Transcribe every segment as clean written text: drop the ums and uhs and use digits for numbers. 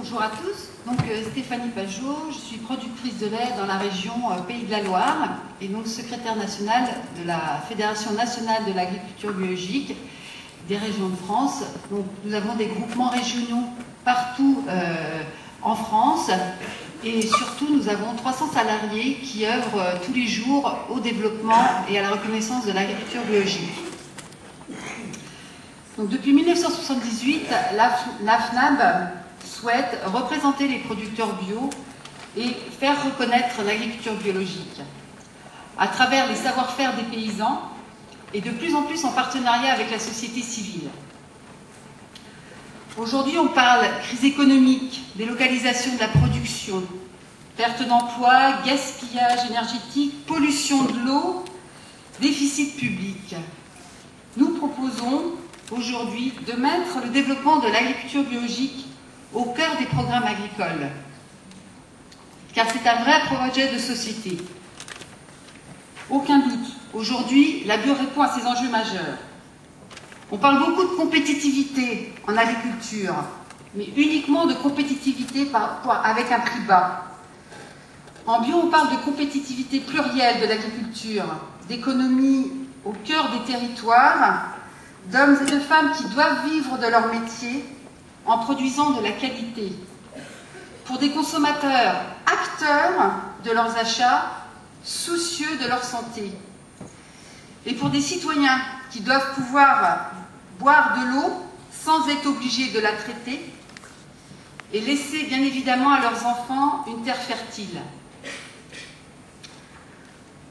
Bonjour à tous, donc Stéphanie Pajot, je suis productrice de lait dans la région Pays de la Loire et donc secrétaire nationale de la Fédération nationale de l'agriculture biologique des régions de France. Donc, nous avons des groupements régionaux partout en France et surtout nous avons 300 salariés qui œuvrent tous les jours au développement et à la reconnaissance de l'agriculture biologique. Donc, depuis 1978, la FNAB souhaite représenter les producteurs bio et faire reconnaître l'agriculture biologique à travers les savoir-faire des paysans et de plus en plus en partenariat avec la société civile. Aujourd'hui, on parle crise économique, délocalisation de la production, perte d'emploi, gaspillage énergétique, pollution de l'eau, déficit public. Nous proposons aujourd'hui de mettre le développement de l'agriculture biologique au cœur des programmes agricoles, car c'est un vrai projet de société. Aucun doute, aujourd'hui, la bio répond à ces enjeux majeurs. On parle beaucoup de compétitivité en agriculture, mais uniquement de compétitivité avec un prix bas. En bio, on parle de compétitivité plurielle de l'agriculture, d'économie au cœur des territoires, d'hommes et de femmes qui doivent vivre de leur métier en produisant de la qualité, pour des consommateurs acteurs de leurs achats, soucieux de leur santé, et pour des citoyens qui doivent pouvoir boire de l'eau sans être obligés de la traiter et laisser bien évidemment à leurs enfants une terre fertile.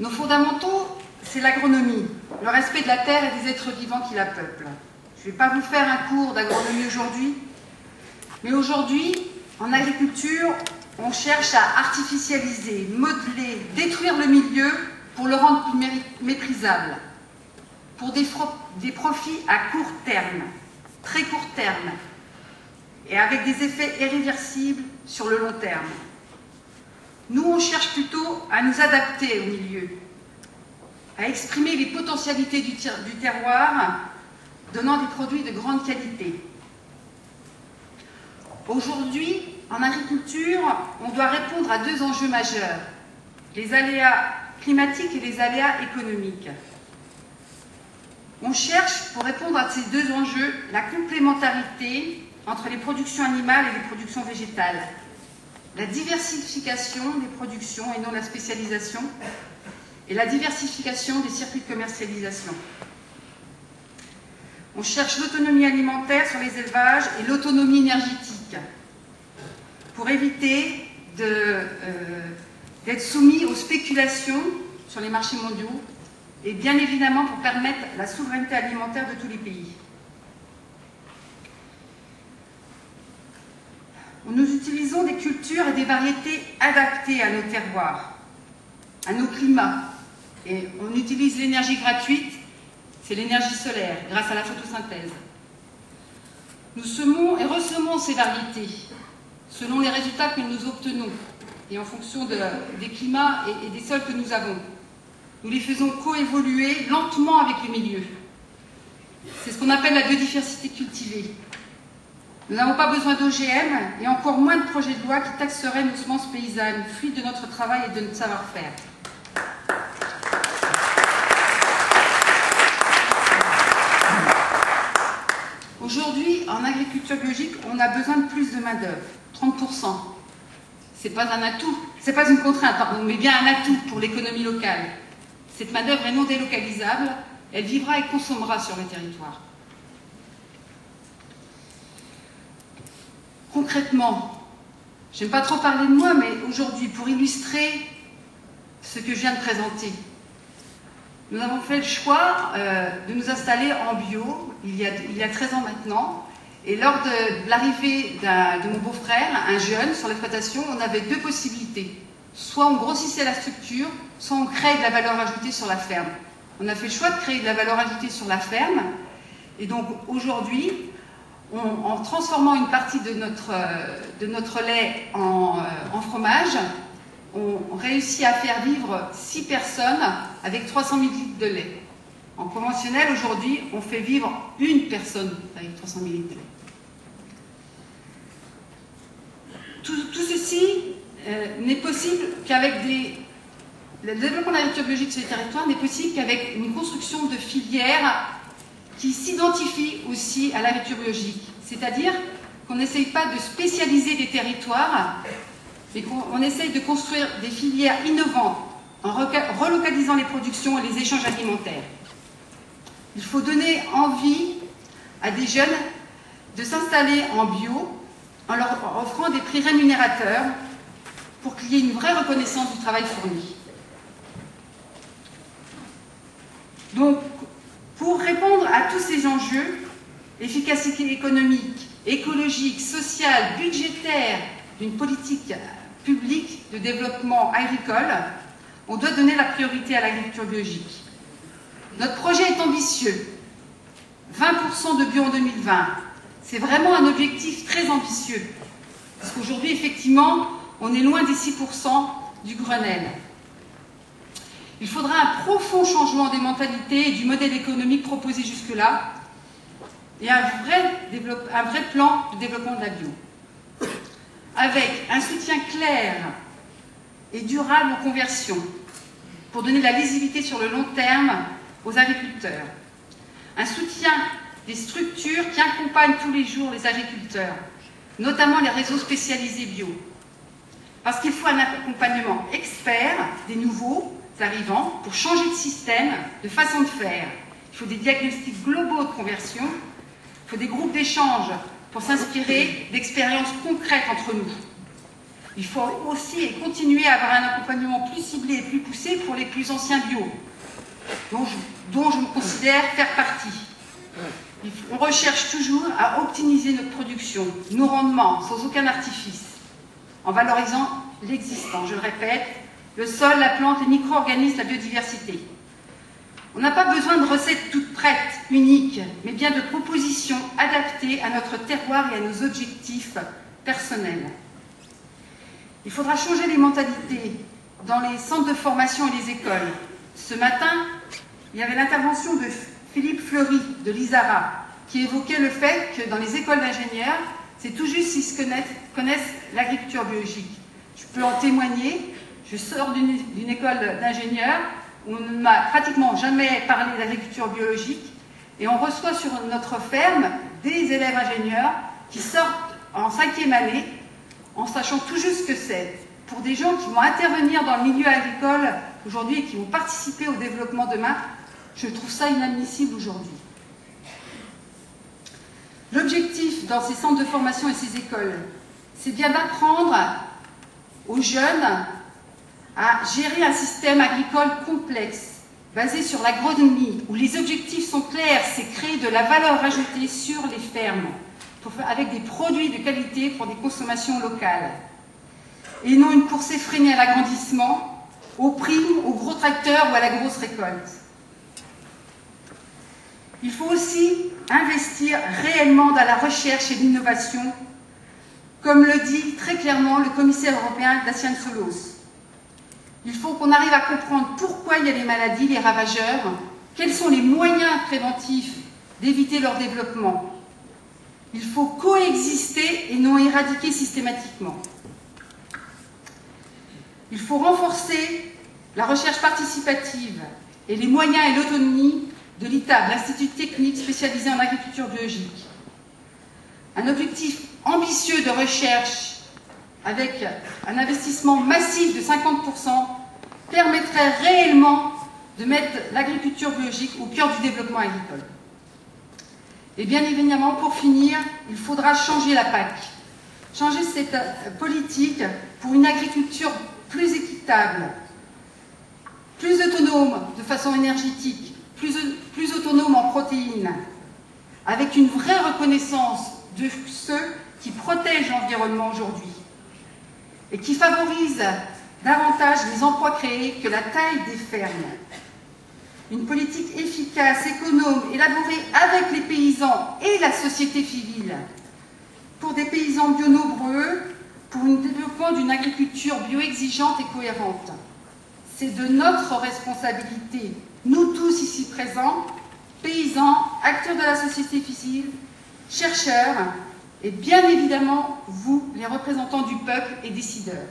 Nos fondamentaux, c'est l'agronomie, le respect de la terre et des êtres vivants qui la peuplent. Je ne vais pas vous faire un cours d'agronomie aujourd'hui, mais aujourd'hui, en agriculture, on cherche à artificialiser, modeler, détruire le milieu pour le rendre plus méprisable, pour des profits à court terme, très court terme, et avec des effets irréversibles sur le long terme. Nous, on cherche plutôt à nous adapter au milieu, à exprimer les potentialités du terroir, donnant des produits de grande qualité. Aujourd'hui, en agriculture, on doit répondre à deux enjeux majeurs, les aléas climatiques et les aléas économiques. On cherche, pour répondre à ces deux enjeux, la complémentarité entre les productions animales et les productions végétales, la diversification des productions et non la spécialisation, et la diversification des circuits de commercialisation. On cherche l'autonomie alimentaire sur les élevages et l'autonomie énergétique pour éviter d'être soumis aux spéculations sur les marchés mondiaux et bien évidemment pour permettre la souveraineté alimentaire de tous les pays. Nous utilisons des cultures et des variétés adaptées à nos terroirs, à nos climats, et on utilise l'énergie gratuite. C'est l'énergie solaire, grâce à la photosynthèse. Nous semons et ressemons ces variétés selon les résultats que nous obtenons et en fonction des climats et des sols que nous avons. Nous les faisons coévoluer lentement avec le milieu. C'est ce qu'on appelle la biodiversité cultivée. Nous n'avons pas besoin d'OGM et encore moins de projets de loi qui taxeraient nos semences paysannes, fruits de notre travail et de notre savoir-faire. Aujourd'hui, en agriculture biologique, on a besoin de plus de main-d'œuvre, 30%. Ce n'est pas un atout, ce n'est pas une contrainte, pardon, mais bien un atout pour l'économie locale. Cette main-d'œuvre est non délocalisable, elle vivra et consommera sur le territoire. Concrètement, je n'aime pas trop parler de moi, mais aujourd'hui, pour illustrer ce que je viens de présenter, nous avons fait le choix de nous installer en bio il y a 13 ans maintenant. Et lors de l'arrivée de mon beau-frère, un jeune, sur l'exploitation, on avait deux possibilités. Soit on grossissait la structure, soit on créait de la valeur ajoutée sur la ferme. On a fait le choix de créer de la valeur ajoutée sur la ferme. Et donc aujourd'hui, en transformant une partie de notre lait en fromage, on réussit à faire vivre 6 personnes avec 300 000 litres de lait. En conventionnel, aujourd'hui, on fait vivre une personne avec 300 000 litres de lait. Tout ceci n'est possible qu'avec le développement de l'agriculture biologique sur les territoires n'est possible qu'avec une construction de filières qui s'identifient aussi à l'agriculture biologique. C'est-à-dire qu'on n'essaye pas de spécialiser des territoires, mais qu'on essaye de construire des filières innovantes en relocalisant les productions et les échanges alimentaires. Il faut donner envie à des jeunes de s'installer en bio en leur offrant des prix rémunérateurs pour qu'il y ait une vraie reconnaissance du travail fourni. Donc, pour répondre à tous ces enjeux, efficacité économique, écologique, sociale, budgétaire, d'une politique publique de développement agricole, on doit donner la priorité à l'agriculture biologique. Notre projet est ambitieux. 20% de bio en 2020. C'est vraiment un objectif très ambitieux. Parce qu'aujourd'hui, effectivement, on est loin des 6% du Grenelle. Il faudra un profond changement des mentalités et du modèle économique proposé jusque-là et un vrai plan de développement de la bio. Avec un soutien clair et durable aux conversions pour donner de la lisibilité sur le long terme aux agriculteurs. Un soutien des structures qui accompagnent tous les jours les agriculteurs, notamment les réseaux spécialisés bio. Parce qu'il faut un accompagnement expert des nouveaux arrivants pour changer de système, de façon de faire. Il faut des diagnostics globaux de conversion, il faut des groupes d'échange pour s'inspirer d'expériences concrètes entre nous. Il faut aussi continuer à avoir un accompagnement plus ciblé et plus poussé pour les plus anciens bio, dont je me considère faire partie. On recherche toujours à optimiser notre production, nos rendements, sans aucun artifice, en valorisant l'existant. Je le répète, le sol, la plante, les micro-organismes, la biodiversité. On n'a pas besoin de recettes toutes prêtes, uniques, mais bien de propositions adaptées à notre terroir et à nos objectifs personnels. Il faudra changer les mentalités dans les centres de formation et les écoles. Ce matin, il y avait l'intervention de Philippe Fleury de l'ISARA qui évoquait le fait que dans les écoles d'ingénieurs, c'est tout juste s'ils connaissent l'agriculture biologique. Je peux en témoigner, je sors d'une école d'ingénieurs où on ne m'a pratiquement jamais parlé d'agriculture biologique et on reçoit sur notre ferme des élèves ingénieurs qui sortent en 5e année en sachant tout juste ce que c'est. Pour des gens qui vont intervenir dans le milieu agricole aujourd'hui et qui vont participer au développement demain, je trouve ça inadmissible aujourd'hui. L'objectif dans ces centres de formation et ces écoles, c'est bien d'apprendre aux jeunes à gérer un système agricole complexe, basé sur l'agronomie, où les objectifs sont clairs, c'est créer de la valeur ajoutée sur les fermes, avec des produits de qualité pour des consommations locales. Et non une course effrénée à l'agrandissement, aux primes, aux gros tracteurs ou à la grosse récolte. Il faut aussi investir réellement dans la recherche et l'innovation, comme le dit très clairement le commissaire européen Dacian Ciolos. Il faut qu'on arrive à comprendre pourquoi il y a les maladies, les ravageurs, quels sont les moyens préventifs d'éviter leur développement. Il faut coexister et non éradiquer systématiquement. Il faut renforcer la recherche participative et les moyens et l'autonomie de l'ITAB, l'Institut technique spécialisé en agriculture biologique. Un objectif ambitieux de recherche avec un investissement massif de 50% permettrait réellement de mettre l'agriculture biologique au cœur du développement agricole. Et bien évidemment, pour finir, il faudra changer la PAC. Changer cette politique pour une agriculture plus équitable, plus autonome de façon énergétique, plus autonome en protéines, avec une vraie reconnaissance de ceux qui protègent l'environnement aujourd'hui et qui favorisent davantage les emplois créés que la taille des fermes. Une politique efficace, économe, élaborée avec les paysans et la société civile, pour des paysans bio nombreux, pour le développement d'une agriculture bio-exigeante et cohérente. C'est de notre responsabilité, nous tous ici présents, paysans, acteurs de la société civile, chercheurs et bien évidemment vous, les représentants du peuple et décideurs.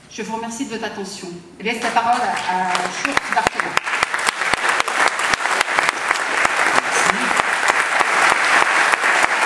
Je vous remercie de votre attention. Je laisse la parole à